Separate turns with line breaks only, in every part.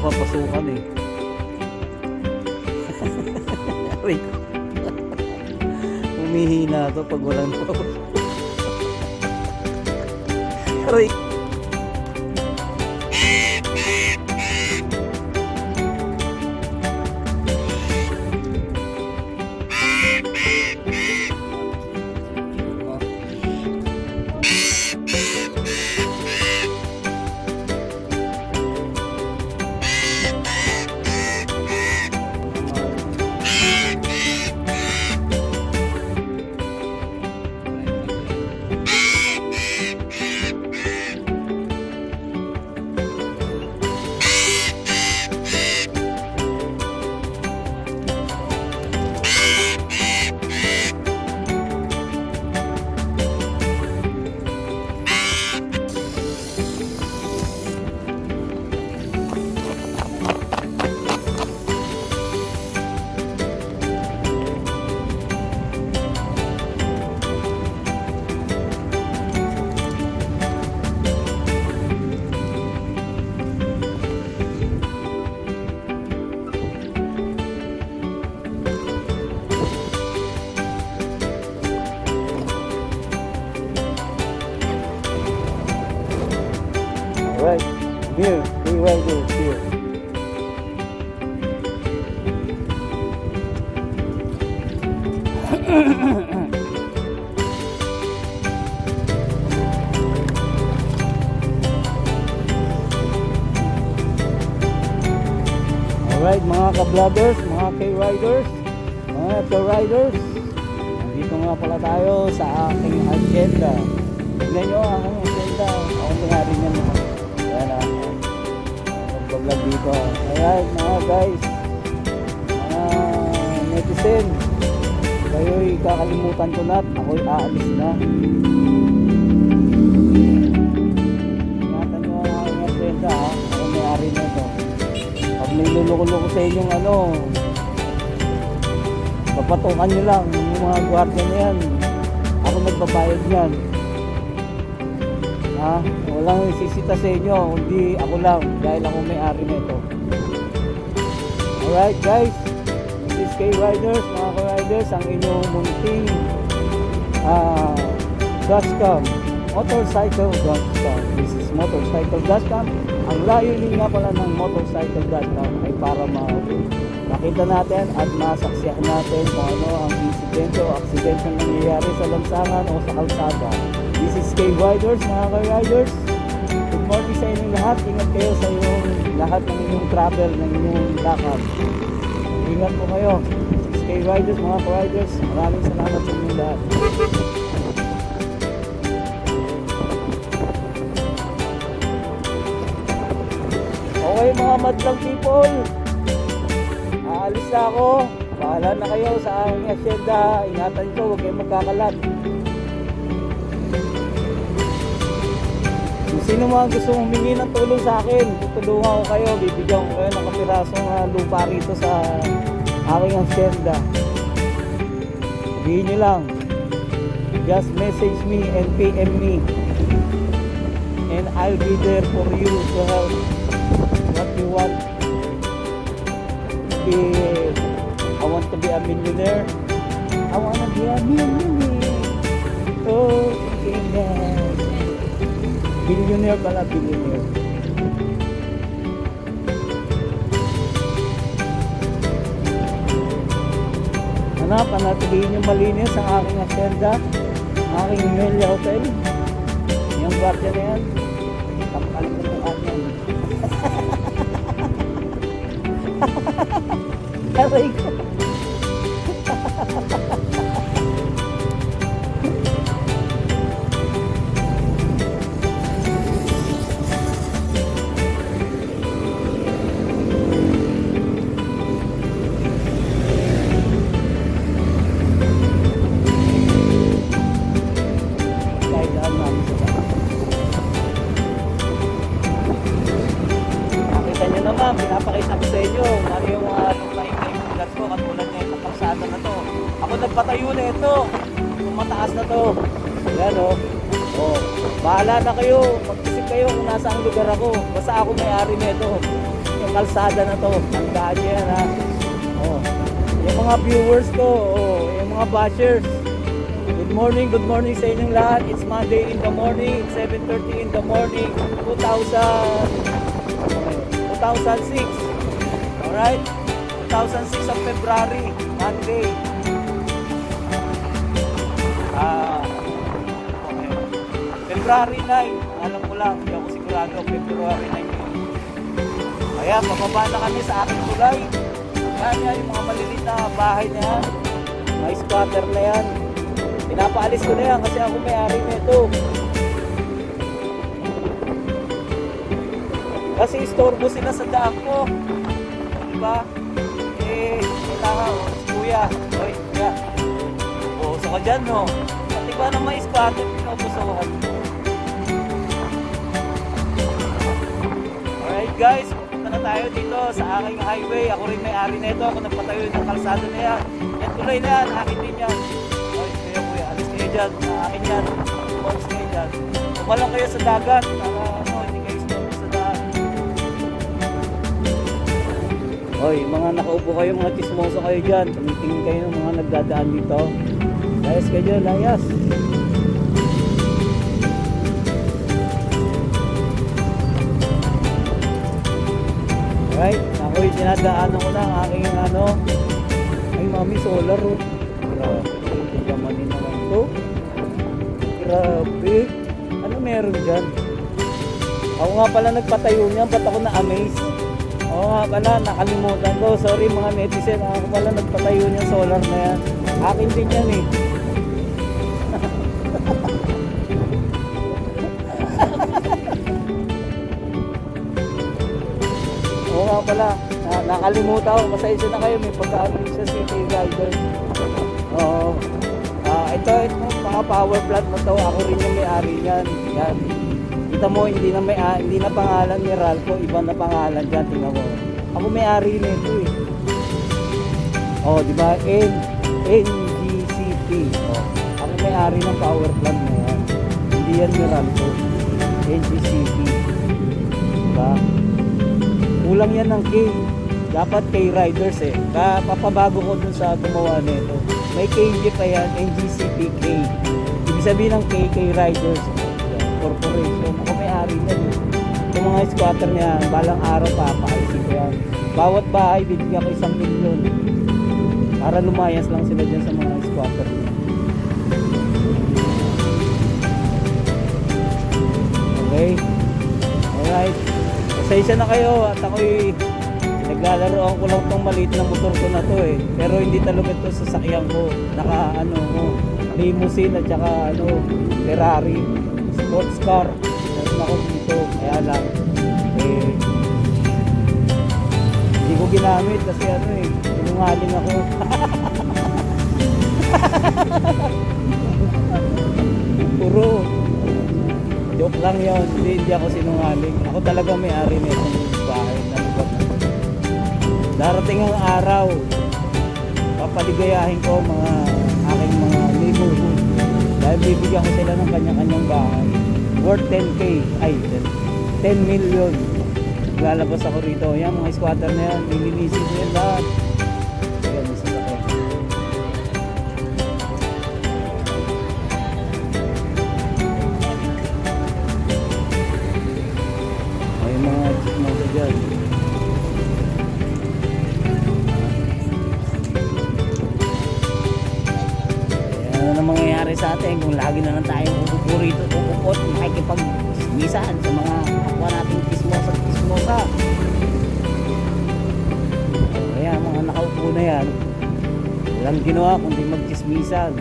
papasukan eh. Aray ko. Humihina to pag walang papasukan. Aray ko. Right, here, be right there, here. Alright mga ka-vloggers, mga K-riders, mga F-riders, nandito nga pala tayo sa aking agenda. Tignan nyo ang aking agenda, ako may-hari nyo naman. Ayan na, mag-vlog dito. Alright mga guys, mga netizen, kayo'y kakalimutan ko na at ako'y aalis na. Ingatan nyo ang aking agenda ha, ako may-ari nyo ito. Pag may luloko-loko sa inyong ano, papatukan nyo lang yung mga gwardiya na yan. Ako nagbabayad nyan. Ha? Walang sisita sa inyo, hindi ako lang dahil ako may-ari nito. Alright guys, this is K-Riders, mga K-Riders, ang inyong munting dashcam, motorcycle dashcam. This is motorcycle dashcam. Ang layunin nga pala ng motorcycle dashcam ay para makita natin at masaksihan natin kung ano ang insidente o aksidente na nangyayari sa lansangan o sa kalsada. This is K-Riders, mga K-Riders. Good morning sa inyong lahat. Ingat kayo sa inyong lahat ng inyong travel, ng inyong lakad. Ingat po kayo. This is K-Riders, mga K-Riders. Maraming salamat sa inyong lahat. Okay mga madlang people, aalis na ako. Bahala na kayo sa aking asyenda. Ingatan ko, huwag kayong magkakalat. Kung sino mga gusto humingi ng tulong sa akin, tutulungan ko kayo, bibigyan ko kayo ng kapirasong lupa rito sa aking asyenda. Sabihin nyo lang, just message me and PM me and I'll be there for you to help what you want. I want to be a millionaire. I want to be a millionaire. Oh, yeah. Billionaire pala, billionaire. Panatilihin yung malinis ang aking asyenda, ang aking Melia Hotel. Yung gwardiya na yan, tapakalit ko ng akin. Aray ko. Pinapakita ko sa inyo ano yung lupain ko katulad na itong kalsada na to. Ako nagpatayo na ito, yung mataas na to. Yan o. Bahala na kayo, mag-isip kayo kung nasa ang lugar ako. Basta ako may-ari na ito. Yung kalsada na to. Tandaan nyo yan ha. Oh. Yung mga viewers ko, oh, yung mga bashers. Good morning sa inyong lahat. It's Monday in the morning, 7:30 in the morning, 2006. Alright? 2006 of February, Monday. Okay. February 9, alam ko lang, hindi ako sigurado, February 9. Kaya, bababa na kami sa aking tulay. Kaya yung mga maliliit na bahay na yan, mga squatter na yan, pinapaalis ko na yan kasi ako may-ari nito. Kasi istorbo sila sa daan ko. Diba? Kailangan, kuya. Oy, kuya. Puso ka dyan, no? Pati ba na may squatter, pinupuso ko ka. Alright guys, pupunta na tayo dito sa aking highway. Ako rin may-ari nito. Ako nagpatayo ng kalsada na yan. Yan tuloy na yan, akin din yan. Oy, kuya, alis kayo dyan. Akin yan. Alis kayo dyan. Tumalong kayo sa dagat para hindi kayo istorbo sa daan. Oy, mga nakaupo kayo, mga chismoso kayo dyan. Tumitingin kayo ng mga nagdadaan dito. Layas kayo dyan, layas. Alright, ako'y dinadaanan ko na ang aking ay mami, solar oh. Grabe, yaman din naman to. Grabe. Ano meron dyan? Ako nga pala nagpatayo niyan, ba't ako na-amaze? Oo nga pala, nakalimutan ko. Sorry mga netizen, ako pala nagpatayo niyan solar na yan. Akin din yan eh. Oo nga pala, nakalimutan ko. Pasensya na kayo, may pagkaano sa City Rider. Oo. Ito, mga power plant na to, ako rin yung may-ari niyan. Yan. Kita mo, hindi na pangalan ni Ralpho, iba na pangalan dyan, tingnan mo. Ako may-ari nito eh. Oh, di ba? NGCP. Oh, ako may-ari ng power plant na yan. Hindi yan ni Ralpho. NGCP. Diba? Kulang yan ng K. Dapat K-Riders eh. Papabago ko dun sa gumawa nito. May KG pa yan, NGCP-K. Ibig sabihin ng K-Riders. Corporation. Ako may-ari na eh. Yung mga squatter niya, balang araw papaalisin ko yan. Bawat bahay, bibigyan ko 1 milyon. Para lumayas lang sila dyan sa mga squatter niya. Okay? Alright. Pasensya na kayo at ako'y naglalaroan ko lang tong maliit na motor ko na to eh. Pero hindi talaga ito sasakyan ko. Naka limousine at saka Ferrari. Sports car. Meron ako dito. Kaya lang hindi ko ginamit kasi sinungaling ako. Puro joke lang yun. Hindi ako sinungaling. Ako talaga may-ari nitong bahay na lugar na. Darating ang araw, papaligayahin ko aking mga neighborhood. Dahil bibigyan ko sila ng kanya-kanyang bahay. Worth 10K, ay 10 million. Lalabas ako rito. Yan, mga squatter na yan. Nilinisin ko yan lahat. Ayan, isa sa akin. May mga chismosa dyan. Ano na mangyayari sa atin kung lagi na lang tayong ukupot, makikipag-misan sa mga kapwa nating kismosa. Kaya mga nakaupo na yan, walang ginawa kundi magchismisan.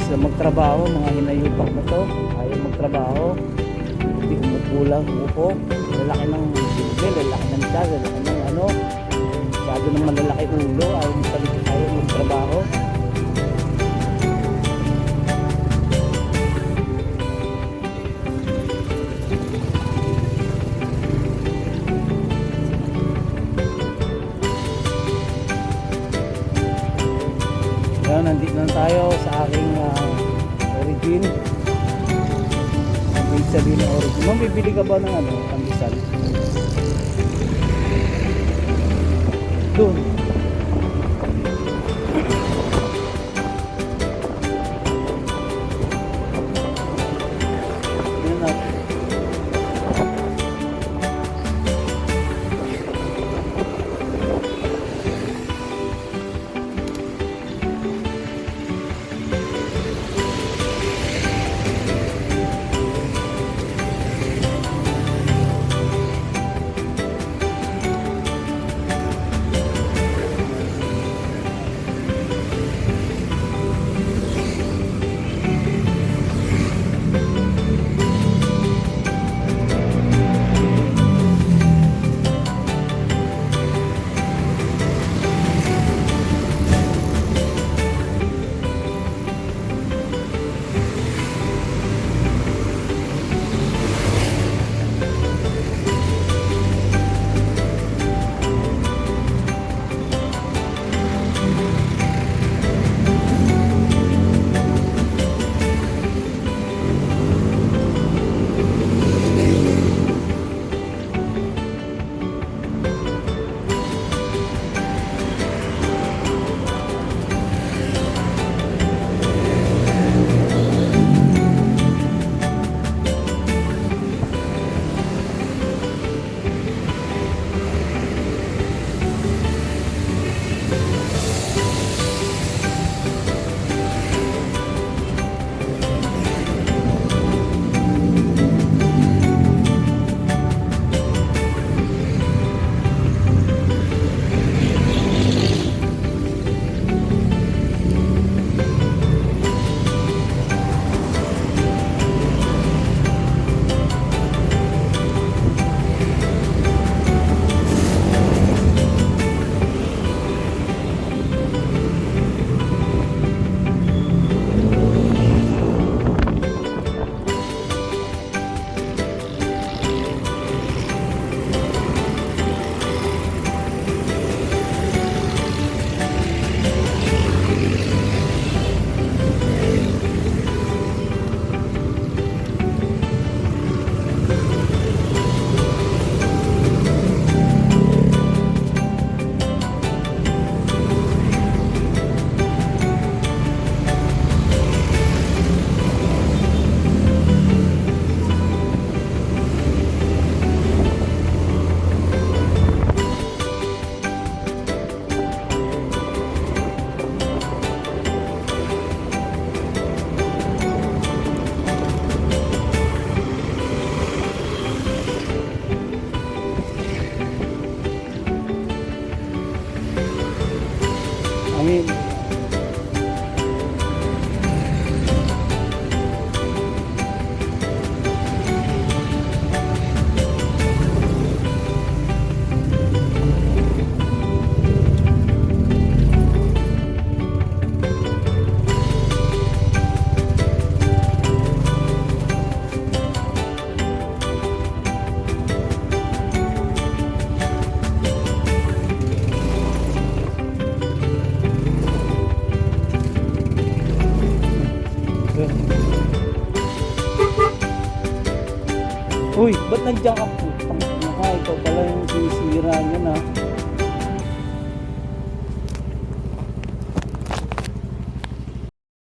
Sa magtrabaho, mga hinayupak na to, ayaw magtrabaho, hindi umupo lang, lalaki ng bilbil, lalaki ng tiyan, lalaki ng masyado ng malalaki ulo, ayaw magtrabaho. Ngayon, nandito na tayo sa aking origin. Ibig sabihin ng origin. Ma'am, bibili ka ba ng ano, pandesal? Doon. Yan na. Amin. Uy, ba't nandiyan ka po? Ikaw pala yung sinisira niya na.